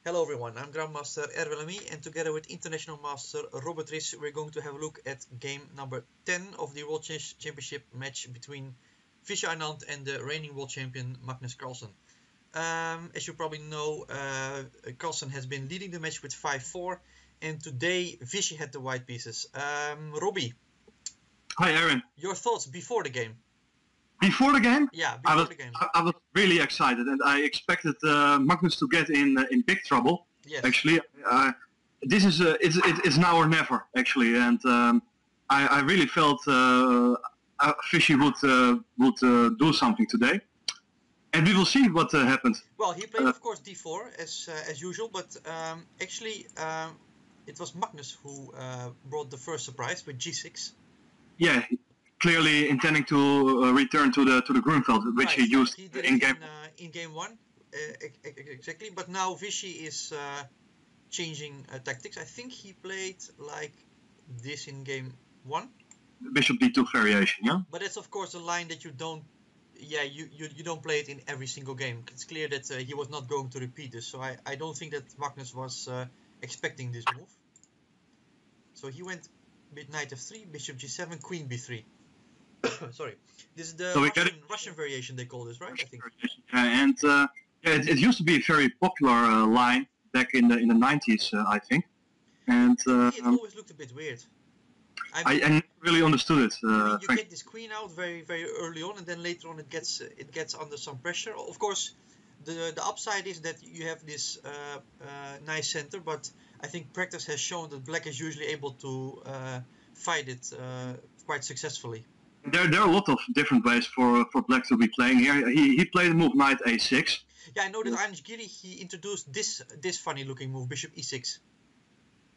Hello everyone, I'm Grandmaster Erwin, and together with International Master Robert Ries, we're going to have a look at game number 10 of the World Championship match between Vishy Anand and the reigning world champion Magnus Carlsen. As you probably know, Carlsen has been leading the match with 5-4, and today Vishy had the white pieces. Robbie. Hi Erwin. Your thoughts before the game? Before the game? Yeah, before the game. I was really excited, and I expected Magnus to get in big trouble. Yes. Actually, this is it's now or never actually, and I really felt Vishy would do something today, and we will see what happens. Well, he played of course d4 as usual, but actually it was Magnus who brought the first surprise with g6. Yeah. Clearly intending to return to the Grunfeld, which he used in game. In game one, exactly. But now Vishy is changing tactics. I think he played like this in game one. Bishop d2 variation, yeah. But that's of course a line that you don't. Yeah, you don't play it in every single game. It's clear that he was not going to repeat this. So I don't think that Magnus was expecting this move. So he went with knight f3, bishop g7, queen b3. Sorry, this is the Russian variation they call this, right? I think. And it used to be a very popular line back in the 90s, I think. And it always looked a bit weird. I never really understood it. You get this queen out very early on, and then later on it gets under some pressure. Of course, the upside is that you have this nice center, but I think practice has shown that black is usually able to fight it quite successfully. There are a lot of different ways for black to be playing here. He played the move knight a6. Yeah, I know that Anish Giri, he introduced this funny looking move, bishop e6.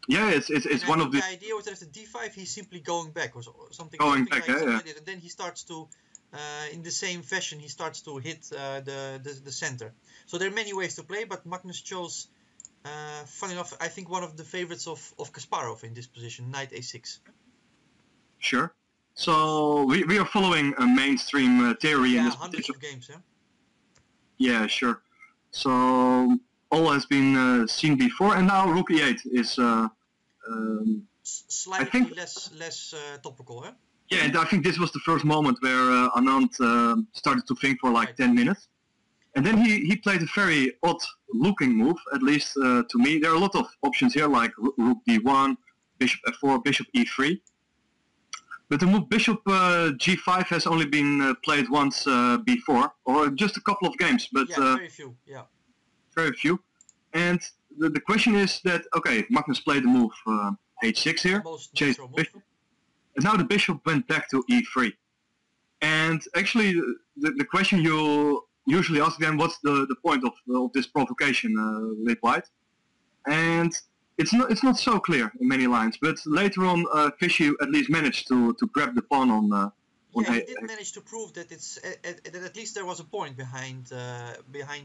Yeah, it's one of the idea was that after d5 he's simply going back or something. Going back, like that. And then he starts to, in the same fashion, he starts to hit the center. So there are many ways to play, but Magnus chose, funny enough, I think one of the favorites of Kasparov in this position, knight a6. Sure. So we are following a mainstream theory in this hundreds of games, yeah? Yeah, sure. So all has been seen before, and now rook e8 is slightly I think, less topical, huh? Yeah, and I think this was the first moment where Anand started to think for like 10 minutes. And then he played a very odd looking move, at least to me. There are a lot of options here, like rook d1, bishop f4, bishop e3. But the move bishop g5 has only been played once before, or just a couple of games. But yeah, very few. Yeah, very few. And the question is that Magnus played the move h6 here, chased bishop, and now the bishop went back to e3. And actually, the question you usually ask them, what's the point of this provocation with white? And it's not so clear in many lines, but later on Vishy at least managed to grab the pawn on yeah, he did manage to prove that that at least there was a point behind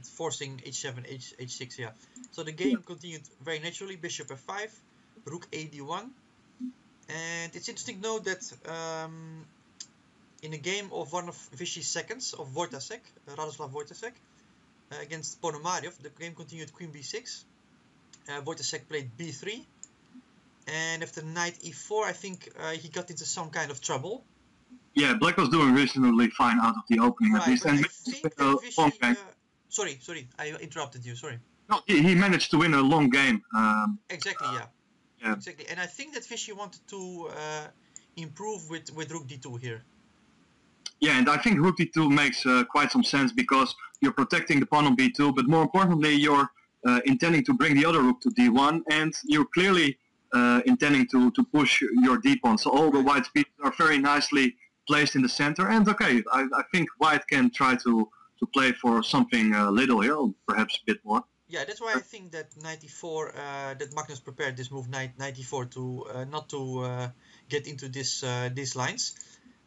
forcing h7, h6. Yeah. So the game continued very naturally. Bishop f5, rook a d1, and it's interesting to note that in a game of one of Vishy's seconds of Wojtaszek, Radoslav Wojtaszek, against Ponomarev, the game continued queen b6. Wojtaszek played b3, and after knight e4, I think he got into some kind of trouble. Yeah, black was doing reasonably fine out of the opening, right, at least. And I think that Vishy, sorry, I interrupted you. Sorry. No, he managed to win a long game. Exactly, yeah. Yeah. Exactly, and I think that Vishy wanted to improve with rook d2 here. Yeah, and I think rook d2 makes quite some sense because you're protecting the pawn on b2, but more importantly, you're intending to bring the other rook to d1, and you're clearly intending to push your d-pawn. So all the white pieces are very nicely placed in the center, and I think white can try to play for something little here, or perhaps a bit more. Yeah, that's why I think that knight e4, that Magnus prepared this move knight e4 to not to get into these lines.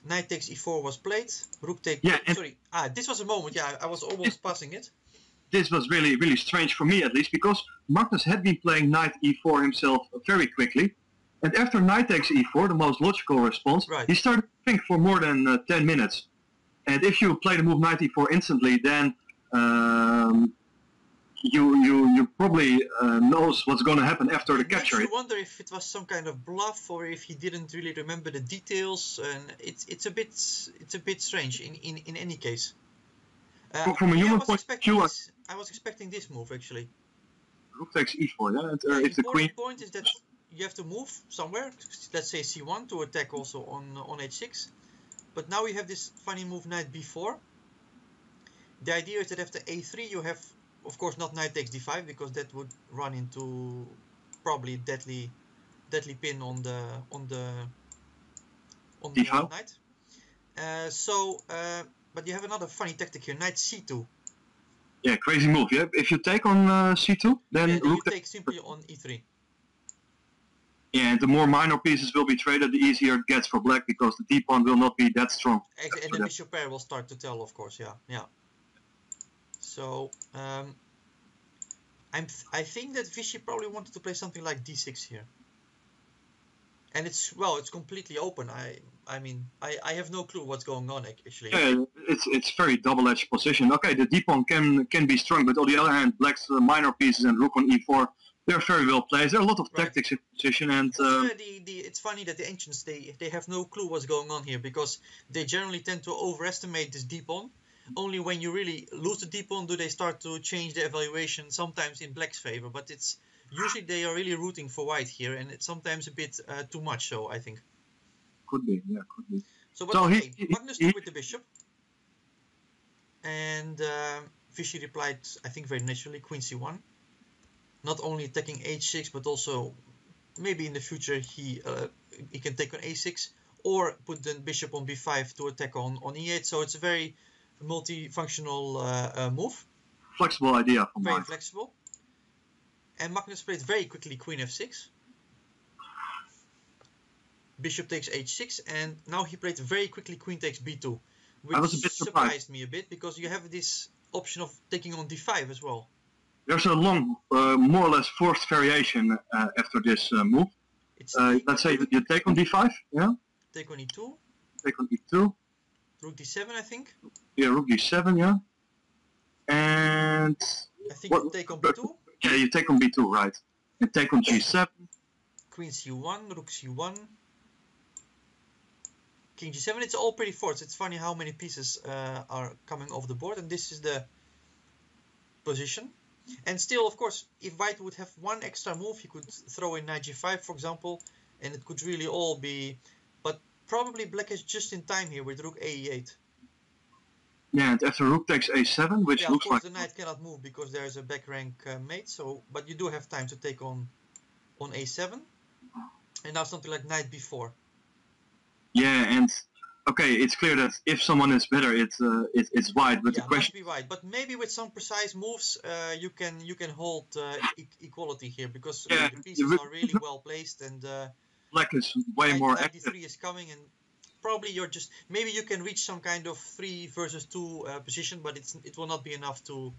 Knight takes e4 was played. Rook takes. Yeah, sorry. This was a moment. Yeah, I was almost passing it. This was really strange for me, at least, because Magnus had been playing knight e4 himself very quickly, and after knight takes e4, the most logical response, he started to think for more than 10 minutes. And if you play the move knight e4 instantly, then you probably knows what's going to happen after the capture. I wonder if it was some kind of bluff or if he didn't really remember the details, and it's a bit strange in any case. From a human point of view, I was expecting this move actually. Rook takes e4, yeah. And, the if the queen point is that you have to move somewhere. Let's say c1 to attack also on h6. But now we have this funny move knight b4. The idea is that after a3 you have, of course, not knight takes d5 because that would run into probably deadly pin on the knight. But you have another funny tactic here, knight c2. Yeah, crazy move. Yeah, if you take on c2, then you take simply on e3. Yeah, and the more minor pieces will be traded, the easier it gets for black because the d pawn will not be that strong. And the bishop pair will start to tell, of course. Yeah. So I think that Vishy probably wanted to play something like d6 here. And it's completely open. I mean, I have no clue what's going on actually. Yeah, it's very double-edged position. Okay, the d pawn can be strong, but on the other hand, black's minor pieces and rook on e4, they're very well placed. There are a lot of tactics in position, and it's funny that the ancients they have no clue what's going on here because they generally tend to overestimate this d pawn. Only when you really lose the d pawn do they start to change the evaluation. Sometimes in black's favor, but it's usually they are really rooting for white here, and it's sometimes a bit too much. So I think could be. So Magnus took with the bishop, and Vishy replied, I think very naturally, queen c1. Not only attacking h6, but also maybe in the future he can take on a6 or put the bishop on b5 to attack on e8. So it's a very multifunctional move. Flexible idea. Very flexible. And Magnus played very quickly queen f6. Bishop takes h6, and now he played very quickly queen takes b2, which surprised me a bit because you have this option of taking on d5 as well. There's a long, more or less forced variation after this move. Let's say you take on d5, yeah? Take on e2. Take on e2. Rook d7, I think. Yeah, rook d7, yeah. And I think you take on b2. Yeah, you take on b2, right. And take on g7. Queen c1, rook c1. King g7, it's all pretty forced. It's funny how many pieces are coming off the board, and this is the position. And still, of course, if white would have one extra move, he could throw in knight g5, for example, and it could really all be... But probably black is just in time here with rook a8. Yeah, and after rook takes a7, which looks like... of course the knight cannot move because there's a back rank mate, so... But you do have time to take on a7. And now something like knight b4. Yeah, and... Okay, it's clear that if someone is better, it's white. But the question must be white. But maybe with some precise moves, you can hold equality here because the pieces are really well placed, and black is way more active. d3 is coming, and probably you're just maybe you can reach some kind of 3 versus 2 position, but it will not be enough to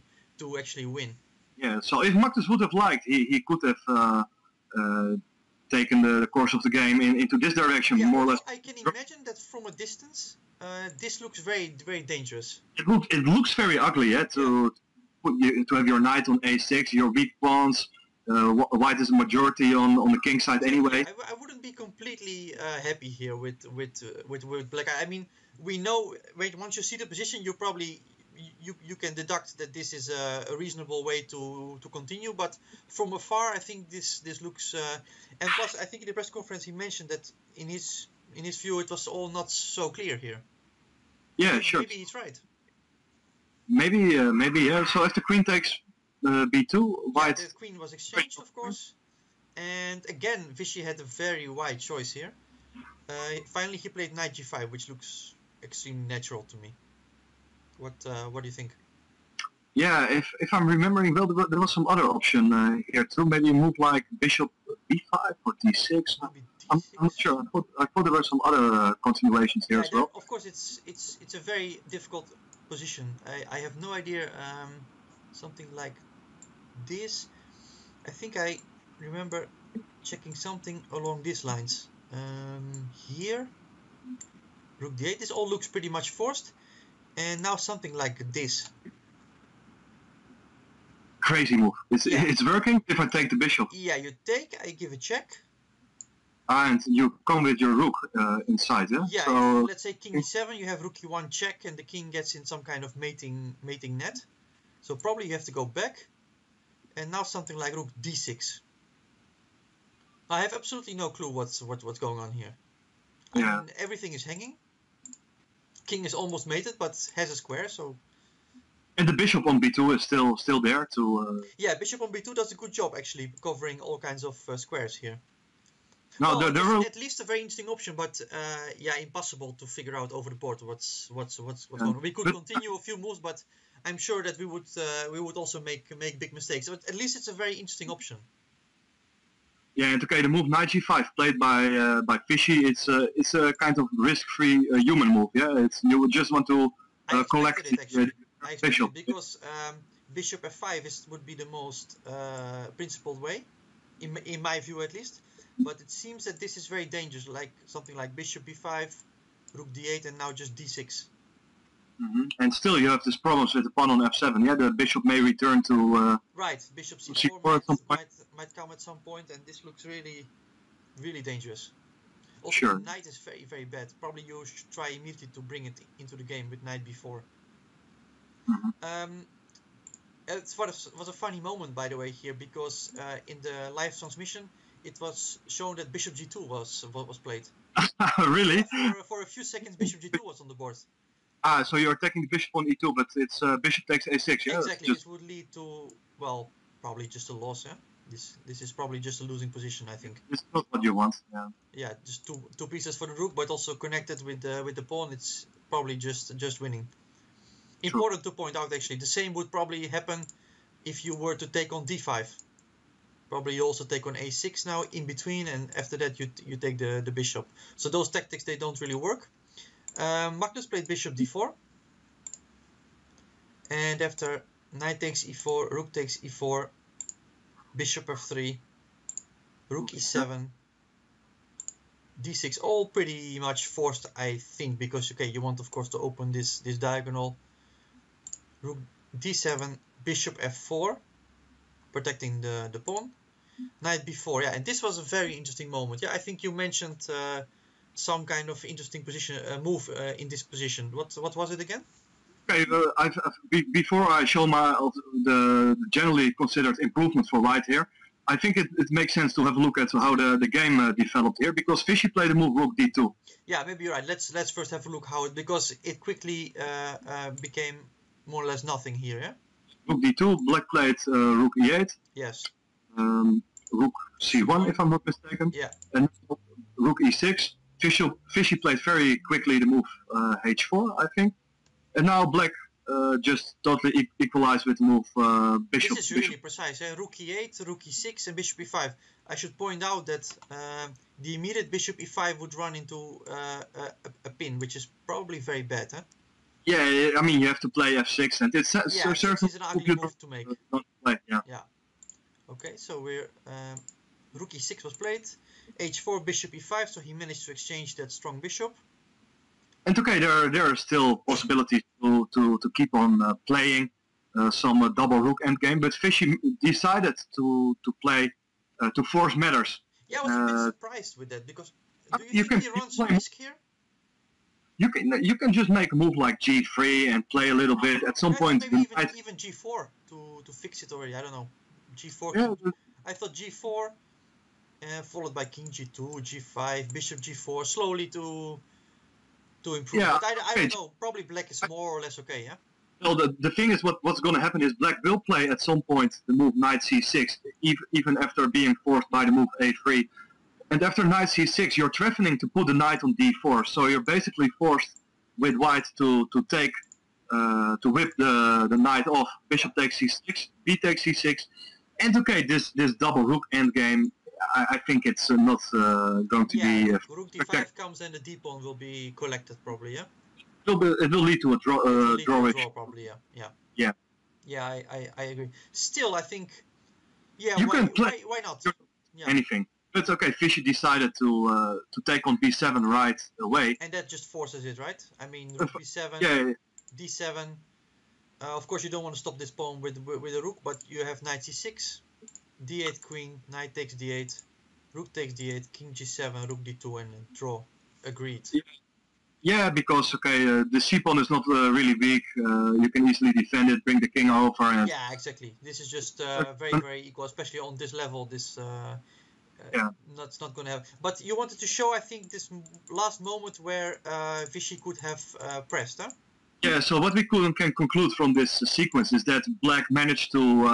actually win. Yeah. So if Magnus would have liked, he could have. Taken the course of the game into this direction, more or less. I can imagine that from a distance, this looks very, very dangerous. It looks very ugly, yeah. To have your knight on a6, your weak pawns. White is a majority on the king side anyway. I wouldn't be completely happy here with black. I mean, we know. Once you see the position, you probably. You can deduct that this is a reasonable way to continue, but from afar I think this looks and plus I think in the press conference he mentioned that in his view it was all not so clear here. Yeah, sure. Maybe he's right. Maybe yeah. So if the queen takes b2, white. The queen was exchanged, of course, and again Vishy had a very wide choice here. Finally he played knight g5, which looks extremely natural to me. What do you think? Yeah, if I'm remembering well, there was some other option here too. Maybe a move like bishop b5 or d6. I'm not sure. I thought there were some other continuations here as well. Of course, it's a very difficult position. I have no idea. Something like this. I think I remember checking something along these lines. Here, rook d8. This all looks pretty much forced. And now something like this. crazy move. It's working if I take the bishop. Yeah, you take, I give a check. And you come with your rook inside, yeah? Yeah, so let's say king e7, you have rook e1 check, and the king gets in some kind of mating net. So probably you have to go back. And now something like rook d6. I have absolutely no clue what's going on here. I mean, everything is hanging. King is almost mated, but has a square, so... And the bishop on b2 is still there to... Yeah, bishop on b2 does a good job, actually, covering all kinds of squares here. No, well, there are... at least a very interesting option, but yeah, impossible to figure out over the board what's going on. We could continue a few moves, but I'm sure that we would also make big mistakes. But at least it's a very interesting option. Yeah, and okay, the move knight g5 played by Vishy, it's a kind of risk-free human move. Yeah, you would just want to collect the bishop. Because bishop f5 would be the most principled way, in my view at least. But it seems that this is very dangerous, like something like bishop b5, rook d8, and now just d6. And still you have this problems with the pawn on f7. Yeah, the bishop may return to... right, bishop c4 might come at some point, and this looks really, really dangerous. Also, the knight is very, very bad. Probably you should try immediately to bring it into the game with knight b4. It was a funny moment, by the way, here, because in the live transmission, it was shown that bishop g2 was played. Really? Yeah, for a few seconds, bishop g2 was on the board. Ah, so you're attacking the bishop on e2, but it's bishop takes a6, yeah? Exactly, this would lead to, well, probably just a loss, yeah? This is probably just a losing position, I think. It's not what you want, yeah. Yeah, just two pieces for the rook, but also connected with the pawn, it's probably just winning. Important to point out, actually, the same would probably happen if you were to take on d5. Probably you also take on a6 now in between, and after that you take the bishop. So those tactics, they don't really work. Magnus played bishop d4. And after knight takes e4, rook takes e4, bishop f3, rook e7, d6, all pretty much forced, I think, because, okay, you want, of course, to open this diagonal. Rook d7, bishop f4, protecting the pawn. Knight b4, yeah, and this was a very interesting moment. Yeah, I think you mentioned some kind of interesting position move in this position. What was it again? Okay, before I show the generally considered improvement for white here, I think it makes sense to have a look at how the game developed here, because Vishy played the move rook d2. Yeah, maybe you're right. Let's first have a look how because it quickly became more or less nothing here. Yeah. Rook d2, black played rook e8. Yes. Rook c1, if I'm not mistaken. Yeah. And rook e6. Vishy played very quickly the move h4, I think. And now black just totally equalized with the move bishop. This is really precise. Rook e8, rook e6, and bishop e5. I should point out that the immediate bishop e5 would run into a pin, which is probably very bad. Huh? Yeah, I mean you have to play f6, and it's an ugly move to make. Play, yeah. Yeah. Okay, so we're rook e6 was played, h4, bishop e5, so he managed to exchange that strong bishop. And okay, there are still possibilities to keep on playing some double rook endgame, but Vishy decided to play to force matters. Yeah, I was a bit surprised with that, because do you think he runs a risk here? You can just make a move like g3 and play a little bit at some point. Maybe even g4 to fix it already. I don't know. G4. Yeah, I thought g4 followed by king g2, g5, bishop g4, slowly to improve. Yeah, but I don't know. Probably black is more or less okay. Yeah. Well, the thing is, what's going to happen is black will play at some point the move knight c6, even after being forced by the move a3. And after knight c6, you're threatening to put the knight on d4, so you're basically forced with white to whip the knight off. Bishop takes c6, b takes c6, and okay, this double rook endgame, I think it's not going to be. Rook d5 comes and the d pawn will be collected probably, yeah. It will lead to a draw. Draw probably, yeah. Yeah, I agree. Still, I think, yeah. You can play why not? Yeah. Anything. But okay, Vishy decided to take on b7 right away. And that just forces it, right? I mean, rook b7, yeah. d7, Of course, you don't want to stop this pawn with a rook, but you have knight c6, d8 queen, knight takes d8, rook takes d8, king g7, rook d2, and draw. Agreed. Yeah, because the c pawn is not really weak. You can easily defend it, bring the king over. And yeah, exactly. This is just very equal, especially on this level. This that's not going to happen. But you wanted to show, I think, this last moment where Vishy could have pressed, huh? Yeah, so what we can conclude from this sequence is that Black managed to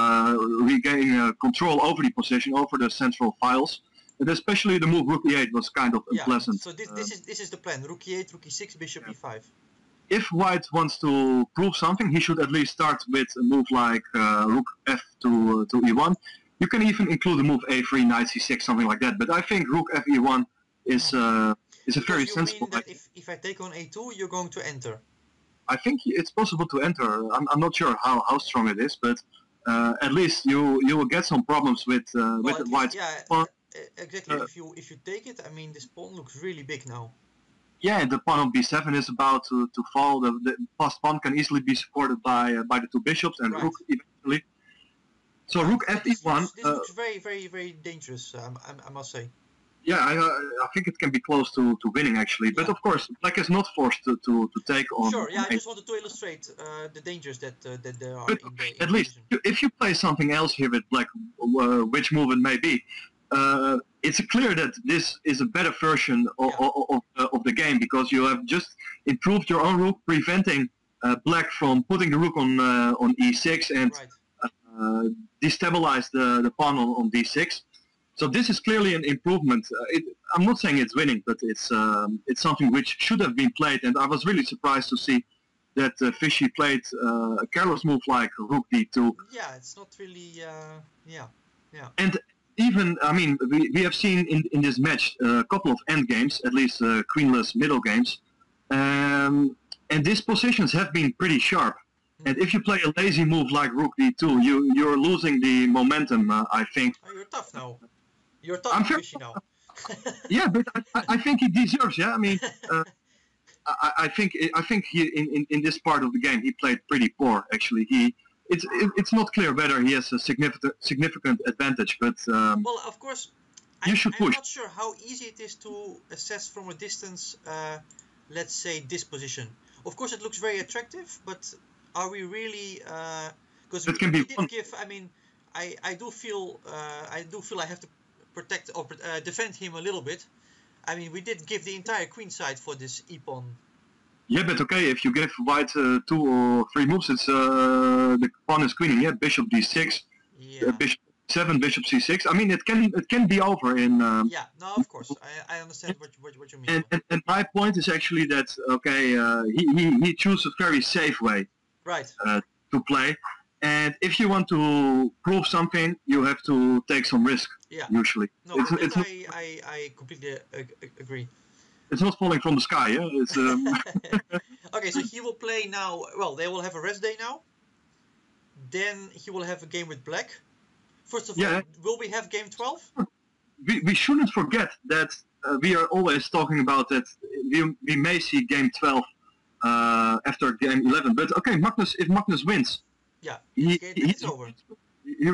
regain control over the position, over the central files. And especially the move rook e8 was kind of unpleasant. So this is the plan. Rook e8, rook e6, bishop e5. If White wants to prove something, he should at least start with a move like rook f to e1. You can even include a move a3, knight c6, something like that. But I think rook f e1 is a very sensible. Mean that if I take on a2, you're going to enter. I think it's possible to enter. I'm not sure how strong it is, but at least you will get some problems with White. Yeah, exactly. If you take it, I mean, this pawn looks really big now. Yeah, the pawn on b7 is about to fall. The passed pawn can easily be supported by the two bishops and rook eventually. So rook f e1. This looks very dangerous. I must say. Yeah, I think it can be close to winning actually, but of course Black is not forced to take on. Sure, yeah, I just wanted to illustrate the dangers that there are. But at least if you play something else here with Black, which move it may be, it's clear that this is a better version of the game because you have just improved your own rook, preventing Black from putting the rook on e6 and destabilize the pawn on d6. So this is clearly an improvement. I'm not saying it's winning, but it's something which should have been played. And I was really surprised to see that Vishy played a careless move like rook d2. Yeah, it's not really. Yeah. And even, I mean, we have seen in this match a couple of end games, at least queenless middle games, and these positions have been pretty sharp. And if you play a lazy move like rook d2, you're losing the momentum. I think. Oh, you're tough now. You're tough, Vishy now. Yeah, but I think he deserves. Yeah, I mean, I think he in this part of the game he played pretty poor. Actually, it's not clear whether he has a significant advantage, but well, of course, you should push. I'm not sure how easy it is to assess from a distance. Let's say this position. Of course, it looks very attractive, but are we really? Because we did give. I mean, I do feel I have to protect or defend him a little bit. I mean, we did give the entire queen side for this e-pawn. Yeah, but okay, if you give White 2 or 3 moves, it's the pawn is queening. Yeah, bishop d6, bishop 7, bishop c6. I mean, it can be over in. Yeah, no, of course, I understand what you mean. And my point is actually that he chose a very safe way, to play. And if you want to prove something, you have to take some risk. Yeah. Usually. No, I completely agree. It's not falling from the sky, yeah. It's, okay, so he will play now. Well, they will have a rest day now. Then he will have a game with Black. First of all, will we have game 12? We shouldn't forget that we are always talking about that. We may see game 12 after game 11. But okay, if Magnus wins. Yeah, it's over. He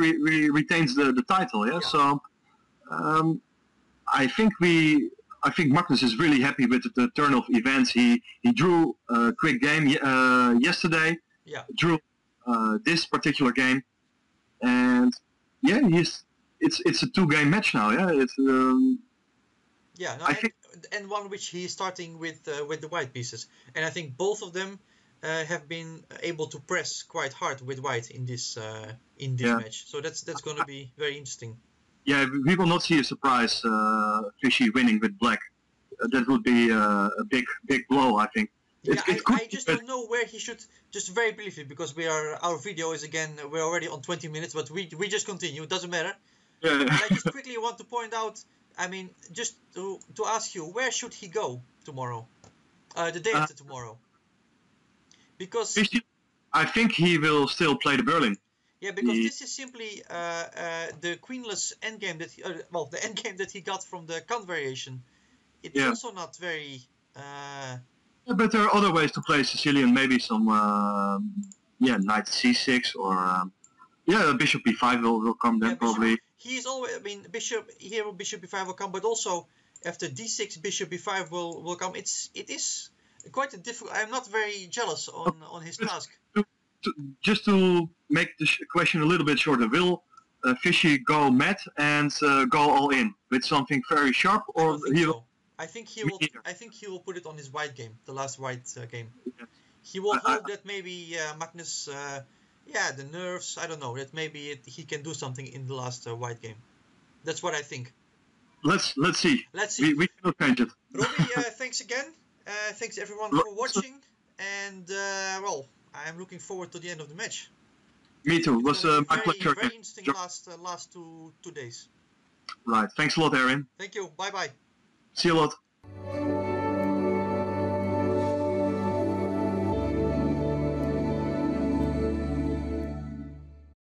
retains the title, yeah. So I think Magnus is really happy with the turn of events. He drew a quick game yesterday. Yeah. Drew this particular game, and yeah, it's a 2-game match now. Yeah, it's. Yeah, no, and one which he is starting with the white pieces, and I think both of them. Have been able to press quite hard with White in this match, so that's going to be very interesting. Yeah, we will not see a surprise Vishy winning with Black. That would be a big blow, I think. I just don't know where he should. Just very briefly, because our video is we're already on 20 minutes, but we just continue. It doesn't matter. Yeah. I just quickly want to point out. I mean, just to ask you, where should he go tomorrow? The day after tomorrow. Because I think he will still play the Berlin. Yeah, because this is simply the queenless endgame that the endgame that he got from the Kant variation. It's also not very. But there are other ways to play Sicilian. Maybe some yeah, knight c6 or yeah, bishop b5 will come then, probably. He's always, I mean, bishop b5 will come, but also after d6 bishop b5 will come. It is quite a difficult. I'm not very jealous on his task. Just to make the question a little bit shorter, will Vishy go mad and go all in with something very sharp, or I think he will. I think he will put it on his white game, the last white game. Yeah. He will hope that maybe Magnus, the nerves. I don't know, that maybe he can do something in the last white game. That's what I think. Let's see. Let's see. We cannot change it. Robbie, thanks again. Thanks everyone for watching, and well, I'm looking forward to the end of the match. Me too. It was my pleasure. Very interesting last two days. Right. Thanks a lot, Erwin. Thank you. Bye bye. See you a lot.